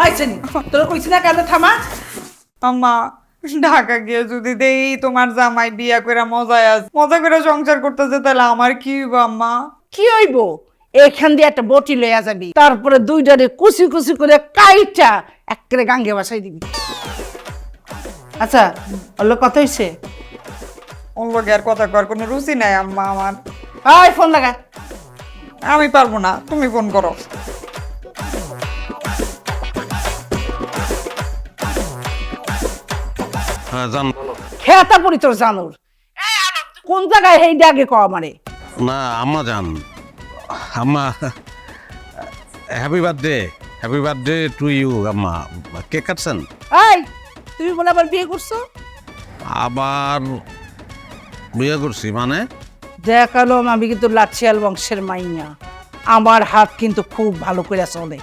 আইছেন তোর কইছি না কেন থামা? আম্মা ঢাকা গিয়ে যদি দেই তোমার জামাই বিয়া করে মজা করে সংসার করতেছে, তাহলে আমার কি হইব আম্মা? কি হইব? এখান দিয়ে একটা বটি লইয়া যাবি, তারপরে দুইটারে কুচি কুচি করে কাইটা একেবারে গাঙ্গে বাসাই দিবি। আচ্ছা হলো কথা হইছে? ওর লগে আর কথা কর কোনো রুচি নাই আম্মা আমার। আয় ফোন লাগা। আমি পারবো না, তুমি ফোন করো। হ্যাঁ জান। খেতা পড়ি তোর জানুর। কোন জায়গায় হেইডা আগে ক আমারে। না আম্মা জান, আম্মা হ্যাপি বার্থডে টু ইউ আম্মা। কেক কাটছেন? এই তুমি বলে আবার বিয়ে করছো? আবার বিয়ে করছি মানে? দেখালো আমি কিন্তু লাচিয়াল বংশের মাইয়া, আমার হাত কিন্তু খুব ভালো করে চলে।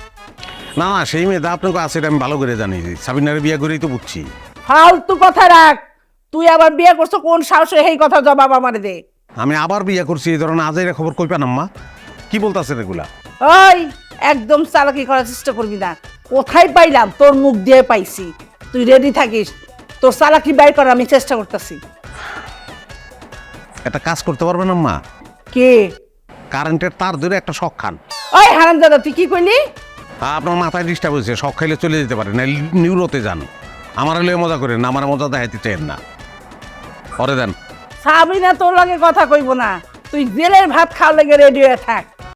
না না, সেই মেয়েটা আপনাকে আছে এটা আমি ভালো করে জানি। সাবিনারে বিয়ে করেই তো বুঝছি। ফালতু কথা রাখ। তুই আবার বিয়ে করছো কোন সাহসে? এই কথা জবাব আমারে দে। আমি আবার বিয়ে করছি এই ধরনের আজের খবর কই পান আম্মা? কি বলতেছেন এগুলা? ওই একদম চালাকি করার চেষ্টা করবি না। কোথায় পাইলাম? তোর মুখ দিয়ে পাইছি। তুই রেডি থাকিস, তোর চালাকি বাইর করার আমি চেষ্টা করতেছি। একটা কাজ করতে পারবেন আম্মা? কে? কারেন্টের তার ধরে একটা শখ খান। ওই হারামজাদা তুই কি কইলি? আপনার মাথায় ডিস্টার্ব হয়েছে, শখ খাইলে চলে যেতে পারে না, নিউরোতে যান। আমার হলে মজা করেন না, আমার মজা দেখাইতে চান না। পরে দেন। সাবিনা তোর লগে কথা কইব না, তুই জেলের ভাত খাওয়ার লেগে রেডি হয়ে থাক।